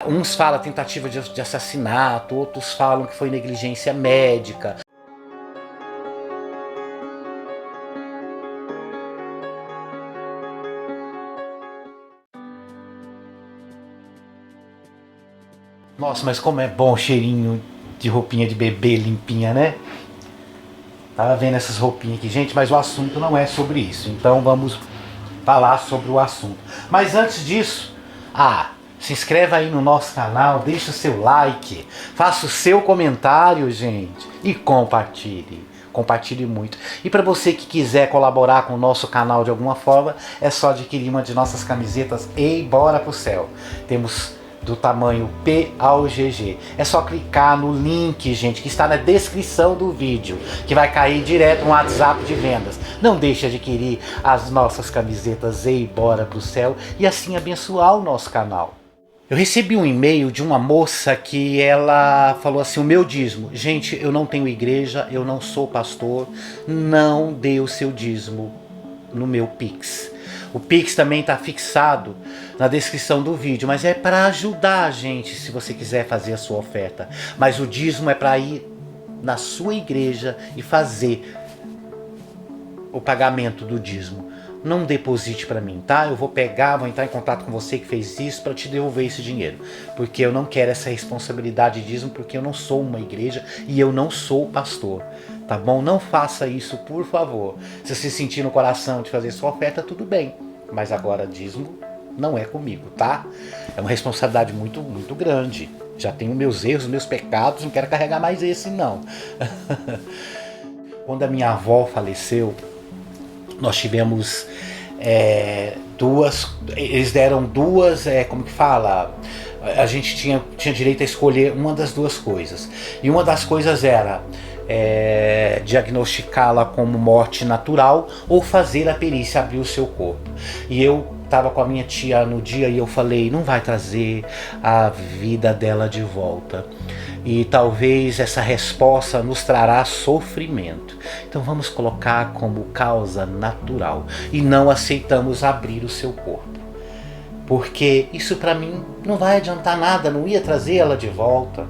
Uns falam tentativa de assassinato, outros falam que foi negligência médica. Nossa, mas como é bom o cheirinho de roupinha de bebê limpinha, né? Tava vendo essas roupinhas aqui, gente, mas o assunto não é sobre isso. Então vamos falar sobre o assunto. Mas antes disso, se inscreva aí no nosso canal, deixa o seu like, faça o seu comentário, gente, e compartilhe. Compartilhe muito. E para você que quiser colaborar com o nosso canal de alguma forma, é só adquirir uma de nossas camisetas e bora pro céu. Temos do tamanho P ao GG. É só clicar no link, gente, que está na descrição do vídeo, que vai cair direto no WhatsApp de vendas. Não deixe de adquirir as nossas camisetas e bora pro céu e assim abençoar o nosso canal. Eu recebi um e-mail de uma moça que ela falou assim: o meu dízimo, gente, eu não tenho igreja, eu não sou pastor, não dê o seu dízimo no meu Pix. O Pix também está fixado na descrição do vídeo, mas é para ajudar a gente se você quiser fazer a sua oferta. Mas o dízimo é para ir na sua igreja e fazer o pagamento do dízimo. Não deposite para mim, tá? Eu vou entrar em contato com você que fez isso para te devolver esse dinheiro. Porque eu não quero essa responsabilidade de dízimo, porque eu não sou uma igreja e eu não sou pastor. Tá bom? Não faça isso, por favor. Se você sentir no coração de fazer sua oferta, tudo bem. Mas agora dízimo não é comigo, tá? É uma responsabilidade muito, muito grande. Já tenho meus erros, meus pecados, não quero carregar mais esse, não. Quando a minha avó faleceu, nós tivemos eles deram duas, como que fala? A gente tinha direito a escolher uma das duas coisas. E uma das coisas era diagnosticá-la como morte natural ou fazer a perícia abrir o seu corpo. E eu estava com a minha tia no dia e eu falei: não vai trazer a vida dela de volta. E talvez essa resposta nos trará sofrimento. Então vamos colocar como causa natural. E não aceitamos abrir o seu corpo. Porque isso para mim não vai adiantar nada, não ia trazer ela de volta.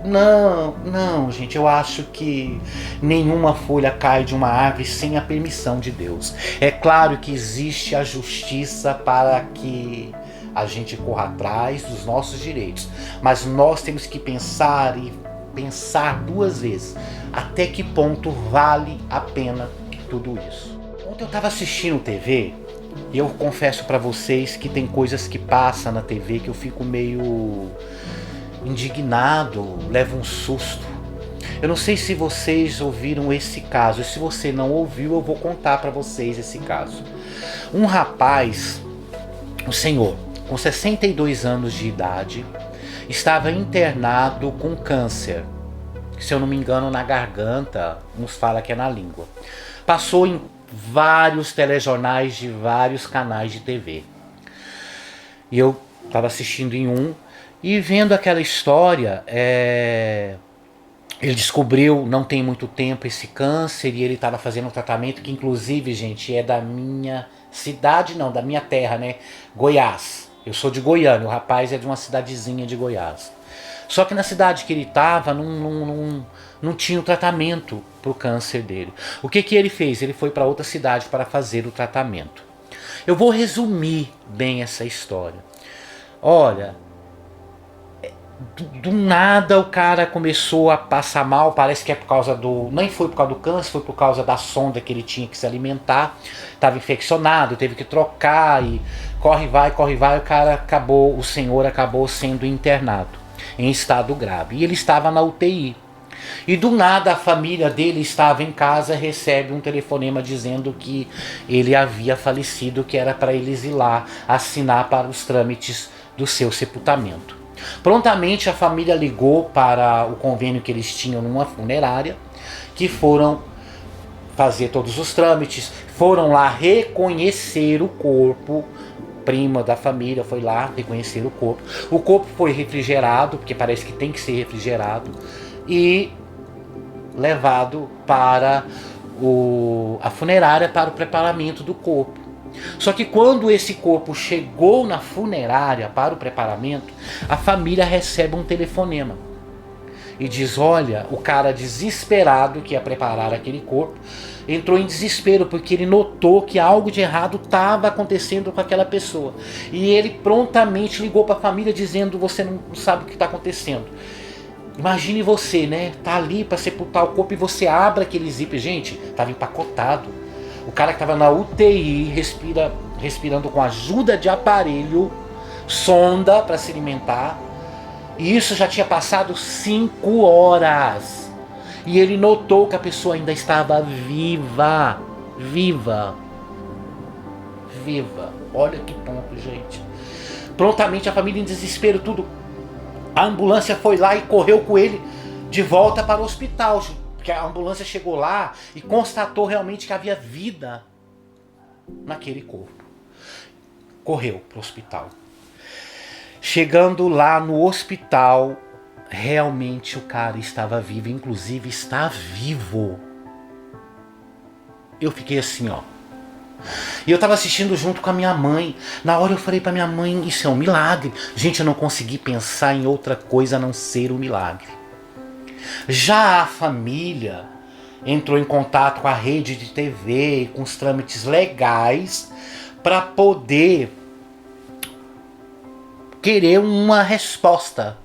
Não, gente, eu acho que nenhuma folha cai de uma árvore sem a permissão de Deus. É claro que existe a justiça para que a gente corra atrás dos nossos direitos, mas nós temos que pensar duas vezes até que ponto vale a pena tudo isso. Ontem eu estava assistindo TV e eu confesso para vocês que tem coisas que passam na TV que eu fico meio indignado, levo um susto. Eu não sei se vocês ouviram esse caso, e se você não ouviu, eu vou contar para vocês esse caso. Um rapaz, um senhor, com 62 anos de idade, estava internado com câncer, se eu não me engano na garganta, uns falam que é na língua. Passou em vários telejornais de vários canais de TV. E eu estava assistindo em um, e vendo aquela história, ele descobriu, não tem muito tempo, esse câncer, e ele estava fazendo um tratamento que inclusive, gente, é da minha cidade, não, da minha terra, né? Goiás. Eu sou de Goiânia, o rapaz é de uma cidadezinha de Goiás. Só que na cidade que ele estava, não tinha o tratamento para o câncer dele. O que ele fez? Ele foi para outra cidade para fazer o tratamento. Eu vou resumir bem essa história. Olha, do nada o cara começou a passar mal, parece que é por causa do... Nem foi por causa do câncer, foi por causa da sonda que ele tinha que se alimentar. Estava infeccionado, teve que trocar e corre vai, o senhor acabou sendo internado em estado grave. E ele estava na UTI. E do nada a família dele estava em casa, recebe um telefonema dizendo que ele havia falecido, que era para eles ir lá assinar para os trâmites do seu sepultamento. Prontamente a família ligou para o convênio que eles tinham numa funerária, que foram fazer todos os trâmites, foram lá reconhecer o corpo. Prima da família foi lá reconhecer o corpo. O corpo foi refrigerado, porque parece que tem que ser refrigerado, e levado para a funerária para o preparamento do corpo. Só que quando esse corpo chegou na funerária para o preparamento, a família recebe um telefonema e diz: olha, o cara desesperado que ia preparar aquele corpo entrou em desespero porque ele notou que algo de errado estava acontecendo com aquela pessoa. E ele prontamente ligou para a família dizendo: você não sabe o que está acontecendo. Imagine você, né? Tá ali para sepultar o corpo e você abre aquele zíper. Gente, estava empacotado. O cara que estava na UTI, respirando com ajuda de aparelho, sonda para se alimentar. E isso já tinha passado 5 horas. E ele notou que a pessoa ainda estava viva. Viva. Viva. Olha que ponto, gente. Prontamente a família em desespero, tudo. A ambulância foi lá e correu com ele de volta para o hospital. Porque a ambulância chegou lá e constatou realmente que havia vida naquele corpo. Correu para o hospital. Chegando lá no hospital, realmente o cara estava vivo, inclusive está vivo. Eu fiquei assim, ó. E eu estava assistindo junto com a minha mãe. Na hora eu falei para minha mãe: isso é um milagre. Gente, eu não consegui pensar em outra coisa a não ser um milagre. Já a família entrou em contato com a rede de TV, com os trâmites legais, para poder querer uma resposta.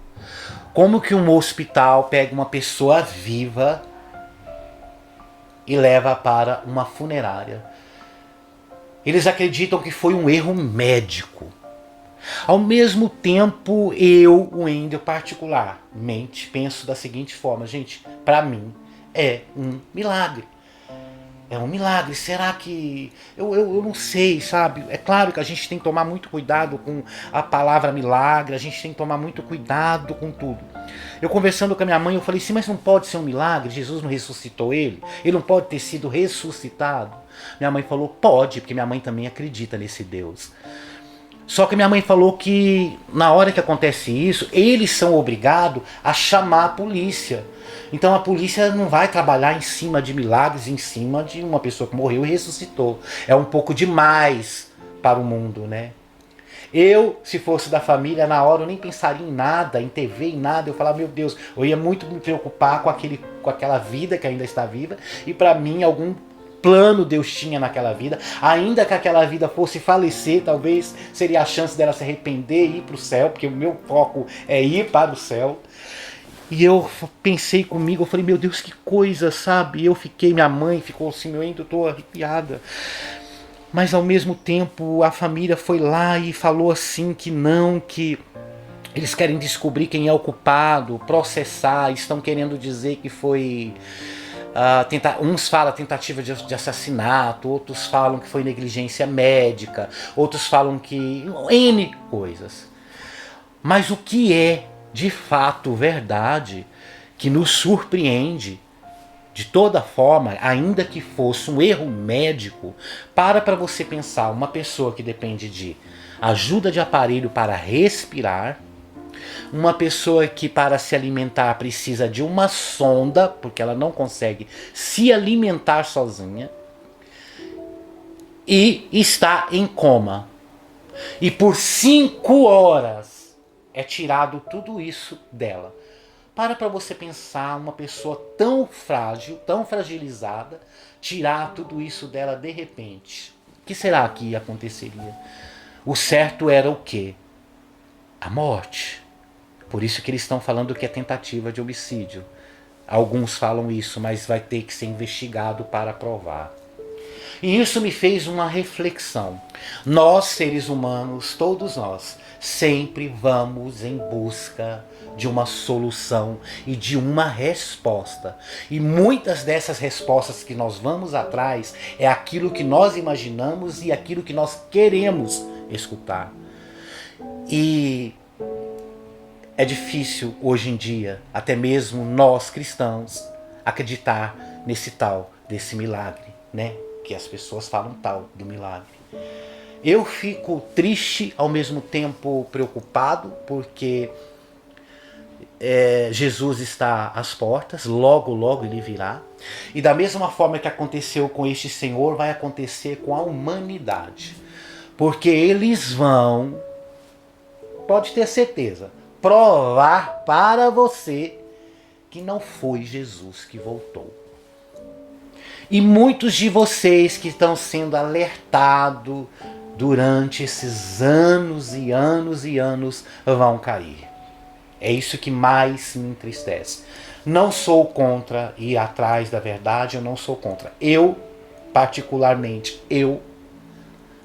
Como que um hospital pega uma pessoa viva e leva para uma funerária? Eles acreditam que foi um erro médico. Ao mesmo tempo, eu, Wendel, particularmente, penso da seguinte forma: gente, para mim é um milagre. É um milagre. Será que... Eu não sei, sabe? É claro que a gente tem que tomar muito cuidado com a palavra milagre, a gente tem que tomar muito cuidado com tudo. Eu conversando com a minha mãe, eu falei assim: mas não pode ser um milagre? Jesus não ressuscitou ele? Ele não pode ter sido ressuscitado? Minha mãe falou: pode, porque minha mãe também acredita nesse Deus. Só que minha mãe falou que na hora que acontece isso, eles são obrigados a chamar a polícia. Então a polícia não vai trabalhar em cima de milagres, em cima de uma pessoa que morreu e ressuscitou. É um pouco demais para o mundo, né? Eu, se fosse da família, na hora eu nem pensaria em nada, em TV, em nada. Eu falava: meu Deus, eu ia muito me preocupar com aquela vida que ainda está viva. E para mim, algum plano Deus tinha naquela vida. Ainda que aquela vida fosse falecer, talvez seria a chance dela se arrepender e ir para o céu, porque o meu foco é ir para o céu. E eu pensei comigo, eu falei: meu Deus, que coisa, sabe? Eu fiquei, minha mãe ficou assim: eu ainda estou arrepiada. Mas ao mesmo tempo a família foi lá e falou assim que não, que eles querem descobrir quem é o culpado, processar, estão querendo dizer que foi... uns falam tentativa de assassinato, outros falam que foi negligência médica, outros falam que... N coisas. Mas o que é de fato verdade, que nos surpreende, de toda forma, ainda que fosse um erro médico, para você pensar: uma pessoa que depende de ajuda de aparelho para respirar, uma pessoa que para se alimentar precisa de uma sonda, porque ela não consegue se alimentar sozinha, e está em coma. E por 5 horas é tirado tudo isso dela. Para você pensar: uma pessoa tão frágil, tão fragilizada, tirar tudo isso dela de repente. O que será que aconteceria? O certo era o quê? A morte. Por isso que eles estão falando que é tentativa de homicídio. Alguns falam isso, mas vai ter que ser investigado para provar. E isso me fez uma reflexão. Nós, seres humanos, todos nós, sempre vamos em busca de uma solução e de uma resposta. E muitas dessas respostas que nós vamos atrás é aquilo que nós imaginamos e aquilo que nós queremos escutar. E é difícil hoje em dia, até mesmo nós cristãos, acreditar desse milagre, né? Que as pessoas falam tal do milagre. Eu fico triste, ao mesmo tempo preocupado, porque Jesus está às portas, logo, logo ele virá. E da mesma forma que aconteceu com este Senhor, vai acontecer com a humanidade. Porque eles vão, pode ter certeza, provar para você que não foi Jesus que voltou. E muitos de vocês que estão sendo alertados durante esses anos e anos e anos vão cair. É isso que mais me entristece. Não sou contra ir atrás da verdade, eu não sou contra. Eu, particularmente, eu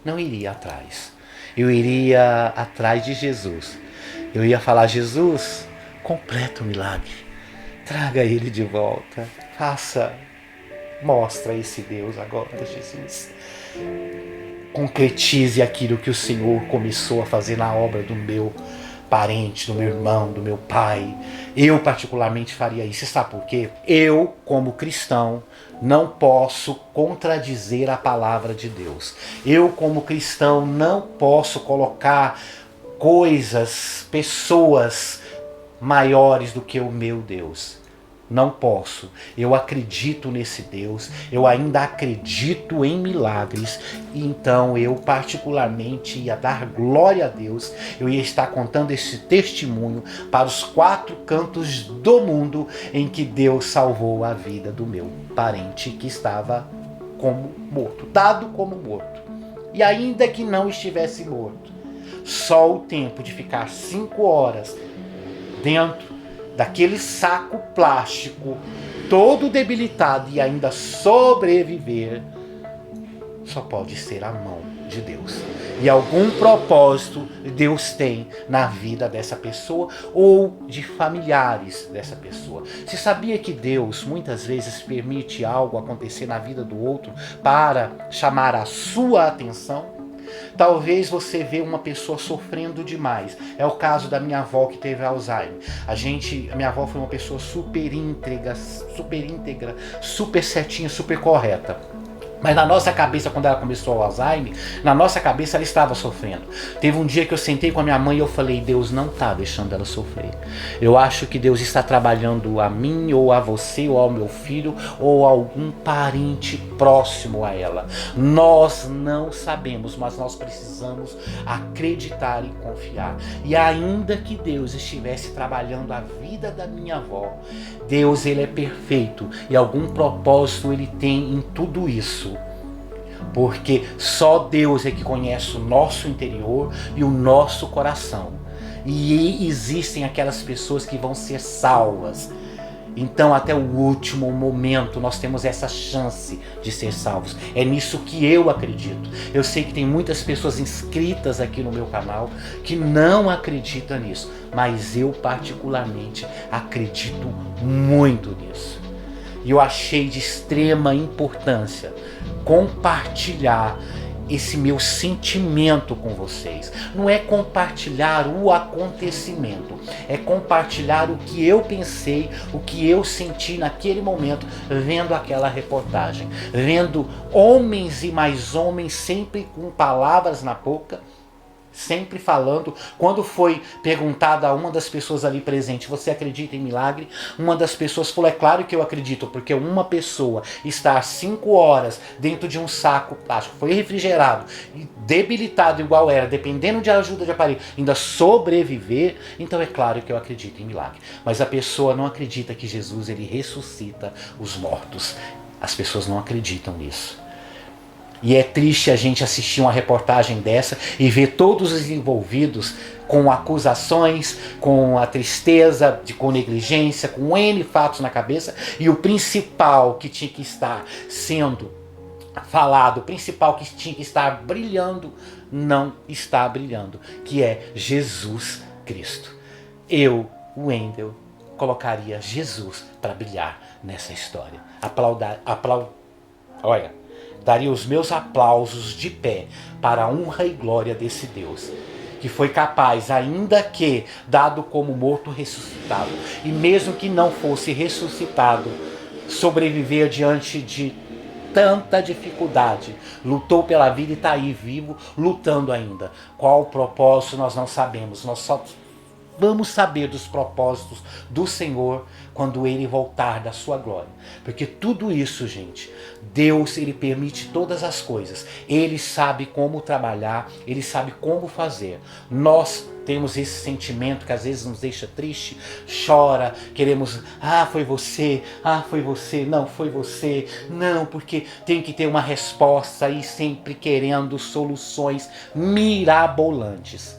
não iria atrás. Eu iria atrás de Jesus. Eu ia falar, Jesus, completa o milagre. Traga ele de volta. Mostra esse Deus agora, Jesus. Concretize aquilo que o Senhor começou a fazer na obra do meu parente, do meu irmão, do meu pai. Eu particularmente faria isso. Você sabe por quê? Eu, como cristão, não posso contradizer a palavra de Deus. Eu, como cristão, não posso colocar coisas, pessoas maiores do que o meu Deus. Não posso. Eu acredito nesse Deus, eu ainda acredito em milagres, então eu particularmente ia dar glória a Deus, eu ia estar contando esse testemunho para os 4 cantos do mundo em que Deus salvou a vida do meu parente que estava como morto, dado como morto. E ainda que não estivesse morto, só o tempo de ficar 5 horas dentro daquele saco plástico, todo debilitado e ainda sobreviver, só pode ser a mão de Deus. E algum propósito Deus tem na vida dessa pessoa ou de familiares dessa pessoa. Você sabia que Deus muitas vezes permite algo acontecer na vida do outro para chamar a sua atenção? Talvez você vê uma pessoa sofrendo demais. É o caso da minha avó que teve Alzheimer. A minha avó foi uma pessoa super íntegra, super certinha, super correta. Mas na nossa cabeça, quando ela começou o Alzheimer, na nossa cabeça ela estava sofrendo. Teve um dia que eu sentei com a minha mãe e eu falei, Deus não está deixando ela sofrer. Eu acho que Deus está trabalhando a mim, ou a você, ou ao meu filho, ou a algum parente próximo a ela. Nós não sabemos, mas nós precisamos acreditar e confiar. E ainda que Deus estivesse trabalhando a vida da minha avó, Deus, ele é perfeito e algum propósito ele tem em tudo isso. Porque só Deus é que conhece o nosso interior e o nosso coração. E existem aquelas pessoas que vão ser salvas. Então até o último momento nós temos essa chance de ser salvos. É nisso que eu acredito. Eu sei que tem muitas pessoas inscritas aqui no meu canal que não acreditam nisso. Mas eu particularmente acredito muito nisso. E eu achei de extrema importância compartilhar esse meu sentimento com vocês. Não é compartilhar o acontecimento, é compartilhar o que eu pensei, o que eu senti naquele momento, vendo aquela reportagem, vendo homens e mais homens sempre com palavras na boca, sempre falando. Quando foi perguntada a uma das pessoas ali presente, você acredita em milagre? Uma das pessoas falou, é claro que eu acredito, porque uma pessoa está 5 horas dentro de um saco plástico, foi refrigerado, debilitado igual era, dependendo de ajuda de aparelho, ainda sobreviver, então é claro que eu acredito em milagre. Mas a pessoa não acredita que Jesus ele ressuscita os mortos. As pessoas não acreditam nisso. E é triste a gente assistir uma reportagem dessa e ver todos os envolvidos com acusações, com a tristeza, com negligência, com N fatos na cabeça, e o principal que tinha que estar sendo falado, o principal que tinha que estar brilhando, não está brilhando, que é Jesus Cristo. Eu, Wendel, colocaria Jesus para brilhar nessa história. Olha, daria os meus aplausos de pé para a honra e glória desse Deus, que foi capaz, ainda que dado como morto, ressuscitado. E mesmo que não fosse ressuscitado, sobreviver diante de tanta dificuldade, lutou pela vida e está aí vivo, lutando ainda. Qual o propósito nós não sabemos, nós só vamos saber dos propósitos do Senhor quando Ele voltar da sua glória. Porque tudo isso, gente, Deus, Ele permite todas as coisas. Ele sabe como trabalhar, Ele sabe como fazer. Nós temos esse sentimento que às vezes nos deixa triste, chora, queremos, foi você, não, foi você, não, porque tem que ter uma resposta e sempre querendo soluções mirabolantes.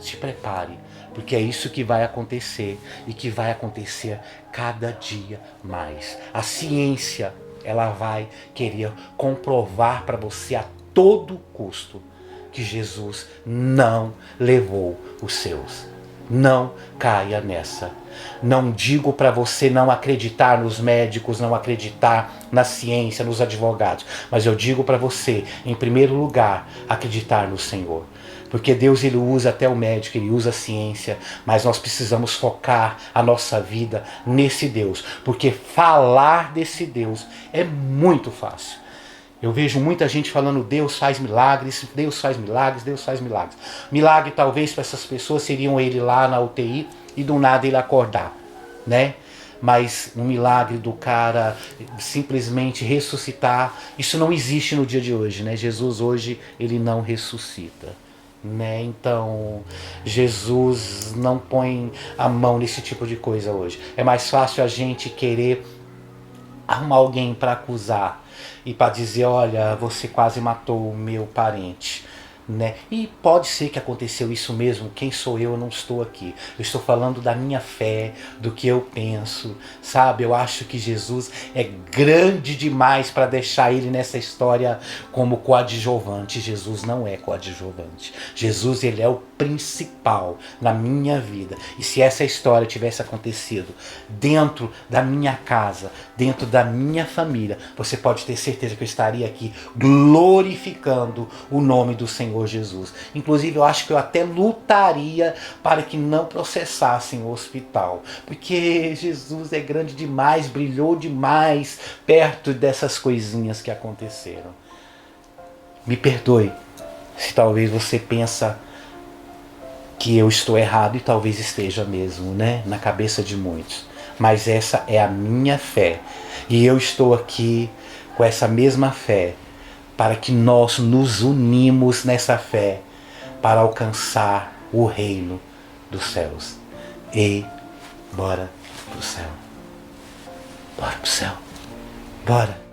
Se prepare, porque é isso que vai acontecer e que vai acontecer cada dia mais. A ciência, ela vai querer comprovar para você a todo custo que Jesus não levou os seus. Não caia nessa. Não digo para você não acreditar nos médicos, não acreditar na ciência, nos advogados, mas eu digo para você, em primeiro lugar, acreditar no Senhor. Porque Deus, Ele usa até o médico, Ele usa a ciência, mas nós precisamos focar a nossa vida nesse Deus, porque falar desse Deus é muito fácil. Eu vejo muita gente falando, Deus faz milagres, Deus faz milagres, Deus faz milagres. Milagre talvez para essas pessoas seriam ele lá na UTI e do nada ele acordar, né? Mas um milagre do cara simplesmente ressuscitar, isso não existe no dia de hoje, né? Jesus hoje, ele não ressuscita, né? Então, Jesus não põe a mão nesse tipo de coisa hoje. É mais fácil a gente querer arrumar alguém para acusar e para dizer, olha, você quase matou o meu parente, né? E pode ser que aconteceu isso mesmo, quem sou eu não estou aqui. Eu estou falando da minha fé, do que eu penso, sabe? Eu acho que Jesus é grande demais para deixar ele nessa história como coadjuvante. Jesus não é coadjuvante. Jesus, ele é o principal na minha vida. E se essa história tivesse acontecido dentro da minha casa, dentro da minha família, você pode ter certeza que eu estaria aqui glorificando o nome do Senhor Jesus. Inclusive, eu acho que eu até lutaria para que não processassem o hospital, porque Jesus é grande demais, brilhou demais perto dessas coisinhas que aconteceram. Me perdoe se talvez você pensa que eu estou errado, e talvez esteja mesmo, né? Na cabeça de muitos. Mas essa é a minha fé. E eu estou aqui com essa mesma fé, para que nós nos unimos nessa fé, para alcançar o reino dos céus. E bora pro céu. Bora pro céu. Bora.